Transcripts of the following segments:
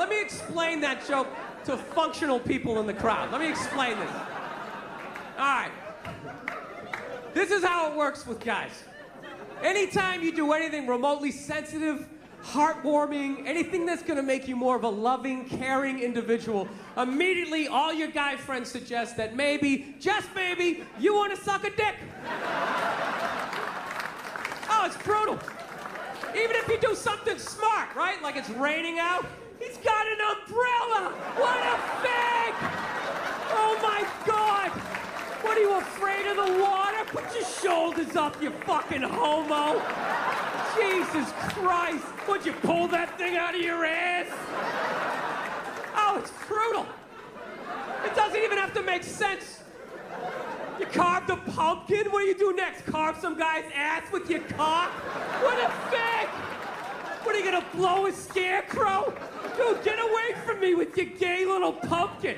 let me explain that joke to functional people in the crowd. Let me explain this. All right. This is how it works with guys. Anytime you do anything remotely sensitive, heartwarming, anything that's gonna make you more of a loving, caring individual, immediately all your guy friends suggest that maybe, just maybe, you wanna suck a dick. Oh, it's brutal. Even if you do something smart, right? Like it's raining out, he's got an umbrella! What a fag! Oh my God! What, are you afraid of the water? Put your shoulders up, you fucking homo! Jesus Christ! Would you pull that thing out of your ass? Oh, it's brutal. It doesn't even have to make sense. You carved a pumpkin? What do you do next? Carve some guy's ass with your cock? What a fag! What, are you gonna blow a scarecrow? Dude, get away from me with your gay little pumpkin.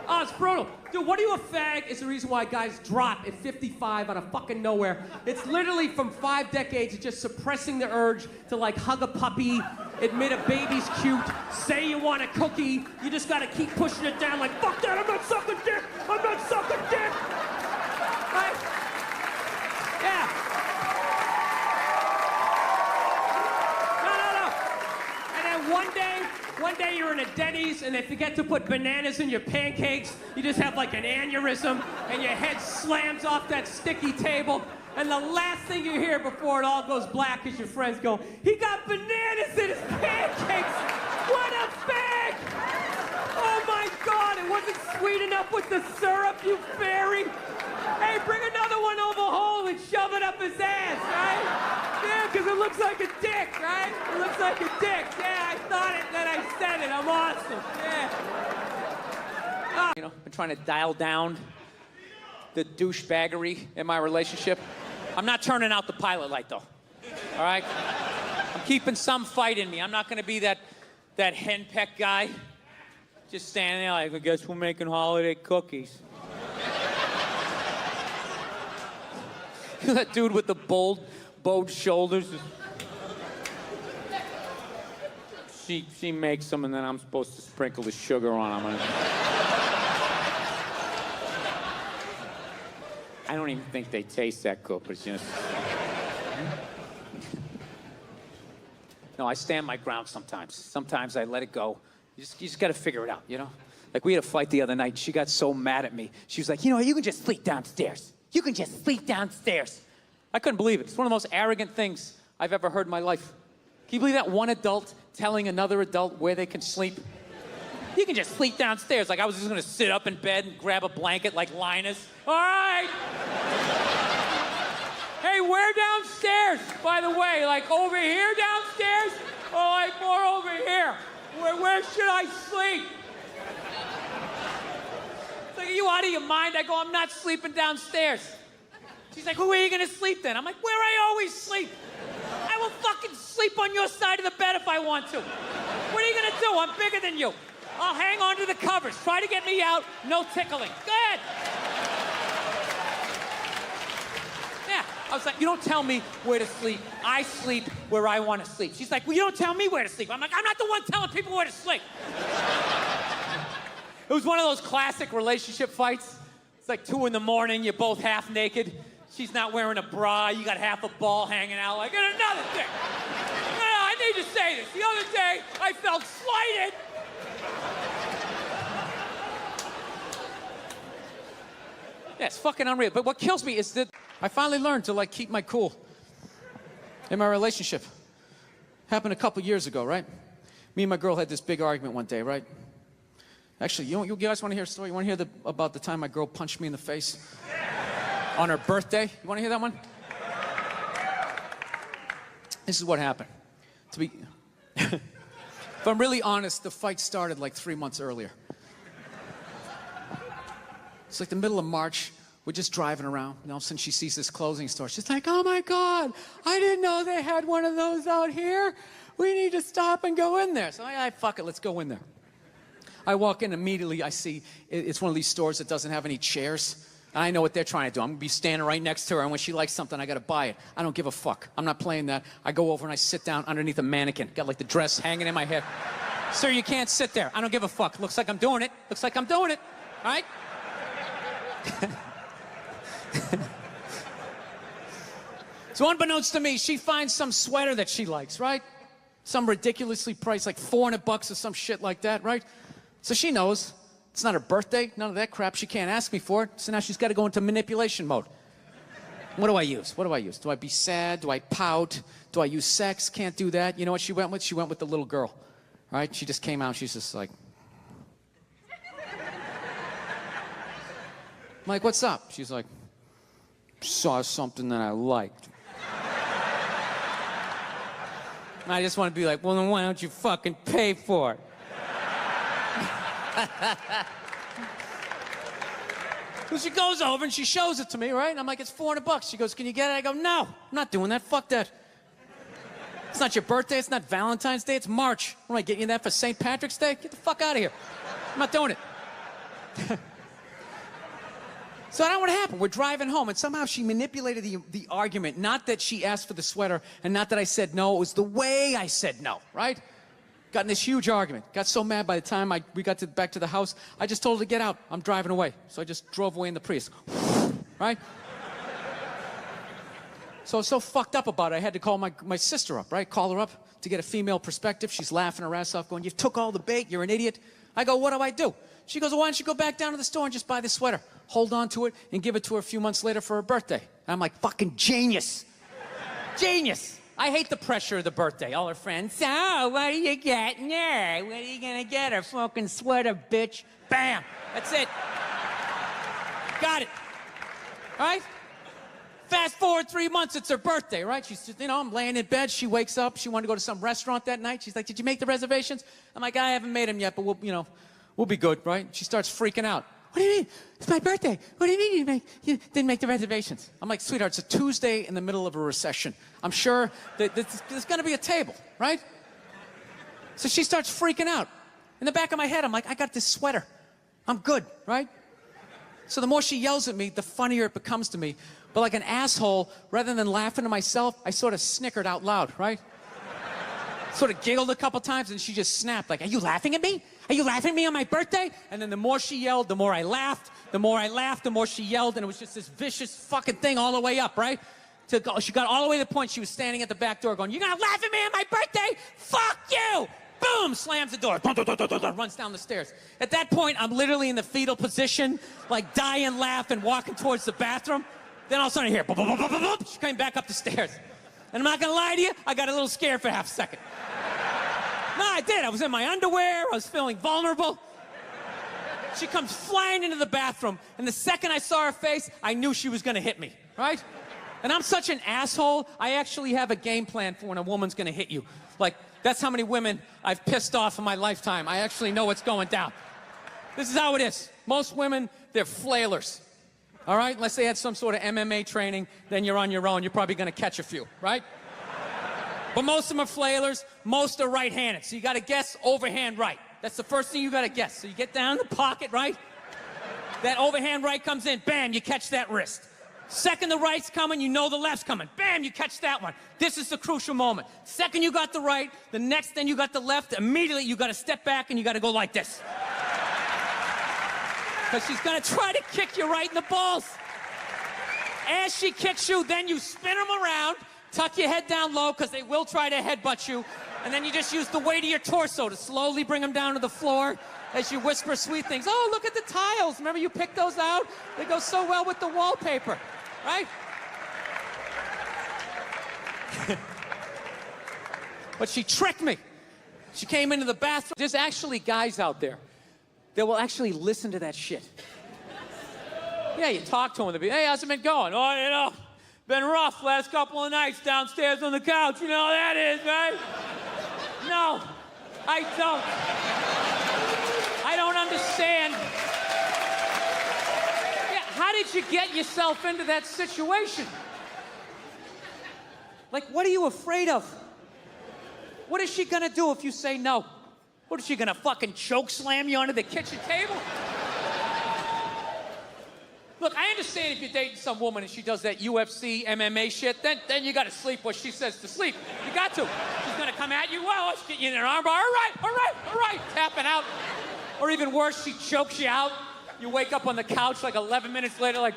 Oh, it's brutal. Dude, what are you a fag is the reason why guys drop at 55 out of fucking nowhere. It's literally from 5 decades of just suppressing the urge to like hug a puppy, admit a baby's cute, say you want a cookie. You just gotta keep pushing it down like, fuck that, I'm not sucking dick! I'm not sucking dick! Right? Yeah. No. And then one day you're in a Denny's and they forget to put bananas in your pancakes. You just have like an aneurysm and your head slams off that sticky table. And the last thing you hear before it all goes black is your friends go, he got bananas in his pancakes! What a fag! Oh my God, it wasn't sweet enough with the syrup, you fairy! Hey, bring another one over home and shove it up his ass, right? Yeah, because it looks like a dick, right? It looks like a dick. Yeah, I thought it, then I said it. I'm awesome. Yeah. You know, I'm trying to dial down the douchebaggery in my relationship. I'm not turning out the pilot light, though. All right? I'm keeping some fight in me. I'm not going to be that henpeck guy. Just standing there like, I guess we're making holiday cookies. That dude with the bowed shoulders. She makes them, and then I'm supposed to sprinkle the sugar on them. I don't even think they taste that good, but it's just... No, I stand my ground sometimes. Sometimes I let it go. You just got to figure it out, you know? Like, we had a fight the other night. She got so mad at me. She was like, you know, you can just sleep downstairs. You can just sleep downstairs. I couldn't believe it. It's one of the most arrogant things I've ever heard in my life. Can you believe that? One adult telling another adult where they can sleep? You can just sleep downstairs. Like I was just gonna sit up in bed and grab a blanket like Linus. All right. Hey, where downstairs, by the way? Like over here downstairs? Or like more over here? Where should I sleep? It's like, are you out of your mind? I go, I'm not sleeping downstairs. She's like, well, where are you gonna sleep then? I'm like, where I always sleep. I will fucking sleep on your side of the bed if I want to. What are you gonna do? I'm bigger than you. I'll hang on to the covers. Try to get me out, no tickling. Go ahead. Yeah, I was like, you don't tell me where to sleep. I sleep where I want to sleep. She's like, well, you don't tell me where to sleep. I'm like, I'm not the one telling people where to sleep. It was one of those classic relationship fights. It's like 2 in the morning, you're both half naked. She's not wearing a bra, you got half a ball hanging out, like, and another thing. No, I need to say this. The other day, I felt slighted. Yeah, it's fucking unreal. But what kills me is that I finally learned to, like, keep my cool in my relationship. Happened a couple years ago, right? Me and my girl had this big argument one day, right? Actually, you guys want to hear a story? You want to hear about the time my girl punched me in the face? On her birthday. You want to hear that one? This is what happened. If I'm really honest, the fight started like 3 months earlier. It's like the middle of March. We're just driving around. And all of a sudden she sees this clothing store. She's like, oh my God, I didn't know they had one of those out here. We need to stop and go in there. So I fuck it, let's go in there. I walk in immediately, I see it's one of these stores that doesn't have any chairs. And I know what they're trying to do. I'm gonna be standing right next to her, and when she likes something, I gotta buy it. I don't give a fuck. I'm not playing that. I go over and I sit down underneath a mannequin. Got like the dress hanging in my head. Sir, you can't sit there. I don't give a fuck. Looks like I'm doing it. Looks like I'm doing it. All right? So unbeknownst to me, she finds some sweater that she likes, right? Some ridiculously priced, like $400 or some shit like that, right? So she knows it's not her birthday, none of that crap. She can't ask me for it. So now she's got to go into manipulation mode. What do I use? What do I use? Do I be sad? Do I pout? Do I use sex? Can't do that. You know what she went with? She went with the little girl, right? She just came out. She's just like, I'm like, what's up? She's like, saw something that I liked. And I just want to be like, well, then why don't you fucking pay for it? So she goes over and she shows it to me, right? And I'm like, it's $400. She goes, can you get it? I go, no, I'm not doing that. Fuck that. It's not your birthday. It's not Valentine's Day. It's March. What am I getting you that for St. Patrick's Day? Get the fuck out of here. I'm not doing it. So I don't know what happened. We're driving home, and somehow she manipulated the argument. Not that she asked for the sweater, and not that I said no. It was the way I said no, right? Got in this huge argument. Got so mad by the time we got back to the house, I just told her to get out. I'm driving away. So I just drove away in the Prius. Right? So I was so fucked up about it, I had to call my sister up, right? Call her up to get a female perspective. She's laughing her ass off, going, you took all the bait. You're an idiot. I go, what do I do? She goes, well, why don't you go back down to the store and just buy the sweater? Hold on to it and give it to her a few months later for her birthday. And I'm like, fucking genius. Genius. I hate the pressure of the birthday. All her friends, so what are you getting her? What are you gonna get her? Fucking sweater, bitch. Bam. That's it. Got it. All right? Fast forward 3 months, it's her birthday, right? She's just, I'm laying in bed. She wakes up. She wanted to go to some restaurant that night. She's like, did you make the reservations? I'm like, I haven't made them yet, but we'll be good, right? She starts freaking out. What do you mean? It's my birthday. What do you mean you didn't make the reservations? I'm like, sweetheart, it's a Tuesday in the middle of a recession. I'm sure that there's going to be a table, right? So she starts freaking out. In the back of my head, I'm like, I got this sweater. I'm good, right? So the more she yells at me, the funnier it becomes to me. But like an asshole, rather than laughing to myself, I sort of snickered out loud, right? Sort of giggled a couple times, and she just snapped, like, are you laughing at me? Are you laughing at me on my birthday? And then the more she yelled, the more I laughed. The more I laughed, the more she yelled, and it was just this vicious fucking thing all the way up, right? She got all the way to the point she was standing at the back door going, you're gonna laugh at me on my birthday? Fuck you! Boom! Slams the door. Runs down the stairs. At that point, I'm literally in the fetal position, like dying laughing, walking towards the bathroom. Then all of a sudden I hear, she came back up the stairs. And I'm not gonna lie to you, I got a little scared for half a second. No, I did. I was in my underwear. I was feeling vulnerable. She comes flying into the bathroom, and the second I saw her face, I knew she was going to hit me, right? And I'm such an asshole, I actually have a game plan for when a woman's going to hit you. Like, that's how many women I've pissed off in my lifetime. I actually know what's going down. This is how it is. Most women, they're flailers, all right? Unless they had some sort of MMA training, then you're on your own. You're probably going to catch a few, right? But most of them are flailers, most are right-handed. So you gotta guess overhand right. That's the first thing you gotta guess. So you get down in the pocket, right? That overhand right comes in, bam, you catch that wrist. Second the right's coming, you know the left's coming. Bam, you catch that one. This is the crucial moment. Second you got the right, the next then you got the left, immediately you gotta step back and you gotta go like this. Because she's gonna try to kick you right in the balls. As she kicks you, then you spin them around, tuck your head down low, because they will try to headbutt you. And then you just use the weight of your torso to slowly bring them down to the floor as you whisper sweet things. Oh, look at the tiles. Remember you picked those out? They go so well with the wallpaper, right? But she tricked me. She came into the bathroom. There's actually guys out there that will actually listen to that shit. Yeah, you talk to them. They'll be, hey, how's it been going? Oh, been rough last couple of nights downstairs on the couch. You know how that is, right? No, I don't. I don't understand. Yeah, how did you get yourself into that situation? Like, what are you afraid of? What is she gonna do if you say no? What is she gonna fucking choke slam you onto the kitchen table? Look, I understand if you're dating some woman and she does that UFC, MMA shit, then you gotta sleep what she says to sleep. You got to. She's gonna come at you, well, she's getting you in an armbar, all right, tapping out. Or even worse, she chokes you out. You wake up on the couch like 11 minutes later, like...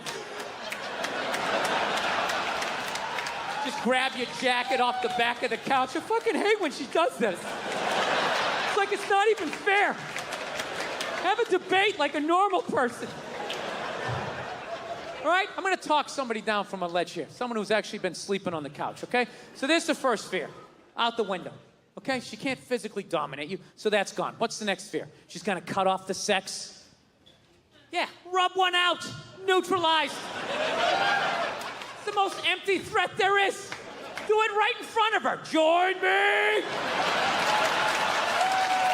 Just grab your jacket off the back of the couch. I fucking hate when she does this. It's like it's not even fair. Have a debate like a normal person. All right, I'm gonna talk somebody down from a ledge here. Someone who's actually been sleeping on the couch, okay? So there's the first fear, out the window, okay? She can't physically dominate you, so that's gone. What's the next fear? She's gonna cut off the sex. Yeah, rub one out, neutralized. It's the most empty threat there is. Do it right in front of her. Join me.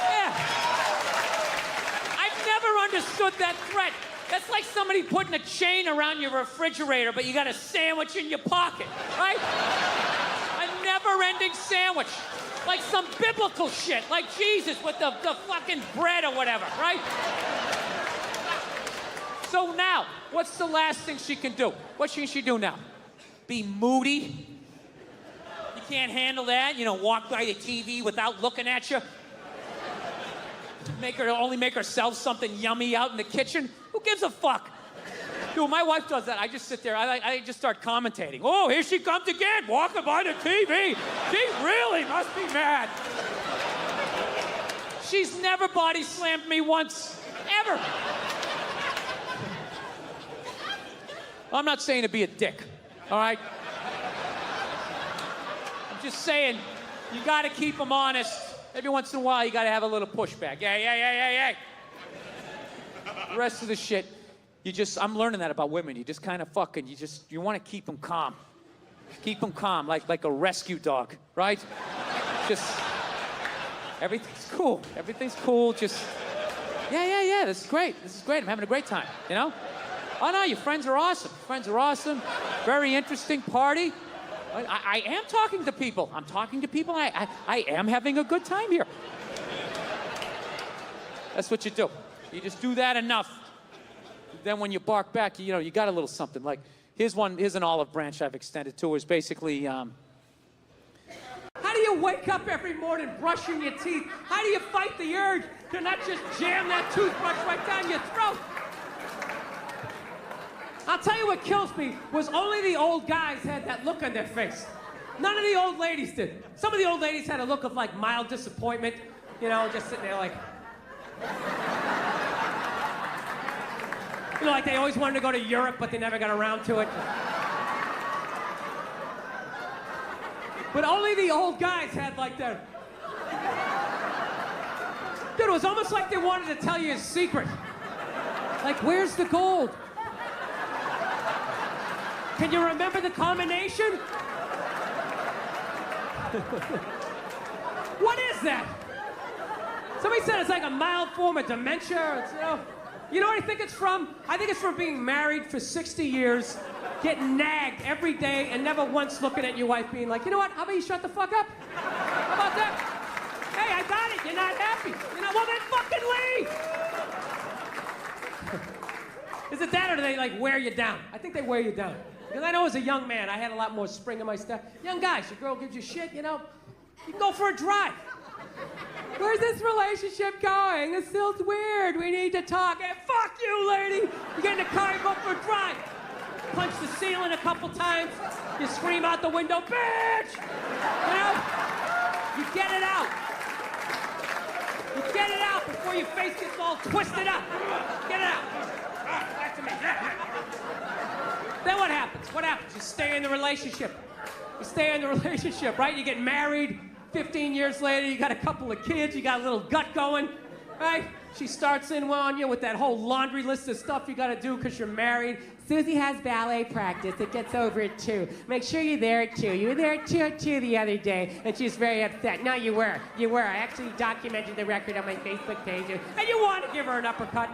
Yeah. I've never understood that threat. That's like somebody putting a chain around your refrigerator, but you got a sandwich in your pocket, right? A never-ending sandwich. Like some biblical shit, like Jesus with the fucking bread or whatever, right? So now, what's the last thing she can do? What can she do now? Be moody? You can't handle that? You know, walk by the TV without looking at you? Only make herself something yummy out in the kitchen? Who gives a fuck? Dude, my wife does that. I just sit there. I just start commentating. Oh, here she comes again, walking by the TV. She really must be mad. She's never body slammed me once, ever. I'm not saying to be a dick, all right? I'm just saying you got to keep them honest. Every once in a while, you got to have a little pushback. Hey. The rest of the shit, I'm learning that about women. You just kind of fucking, you want to keep them calm. Keep them calm, like a rescue dog, right? Just, everything's cool. Everything's cool. Just, yeah, this is great. I'm having a great time, you know? Oh, no, your friends are awesome. Very interesting party. I am talking to people. I'm talking to people. I am having a good time here. That's what you do. You just do that enough. Then when you bark back, you got a little something. Like, here's an olive branch I've extended to. Is basically, How do you wake up every morning brushing your teeth? How do you fight the urge to not just jam that toothbrush right down your throat? I'll tell you what kills me was only the old guys had that look on their face. None of the old ladies did. Some of the old ladies had a look of like mild disappointment, just sitting there like... like they always wanted to go to Europe, but they never got around to it. But only the old guys had like their... Dude, it was almost like they wanted to tell you a secret. Like, where's the gold? Can you remember the combination? What is that? Somebody said it's like a mild form of dementia. You know what I think it's from? I think it's from being married for 60 years, getting nagged every day, and never once looking at your wife being like, you know what, how about you shut the fuck up? How about that? Hey, I got it, you're not happy. Well then fucking leave! Is it that or do they like wear you down? I think they wear you down. Because I know as a young man, I had a lot more spring in my step. Young guys, your girl gives you shit, you can go for a drive. Where's this relationship going? This feels weird. We need to talk. Hey, fuck you, lady. You get in the car, you go for a drive. Punch the ceiling a couple times. You scream out the window, bitch! You get it out. You get it out before your face gets all twisted up. Get it out. Back to me. Then what happens? What happens? You stay in the relationship. Right? You get married. 15 years later, you got a couple of kids, you got a little gut going, right? She starts in on you with that whole laundry list of stuff you gotta do because you're married. Susie has ballet practice. It gets over at 2. Make sure you're there at 2. You were there at 2 the other day, and she's very upset. No, you were. I actually documented the record on my Facebook page, and you want to give her an uppercut.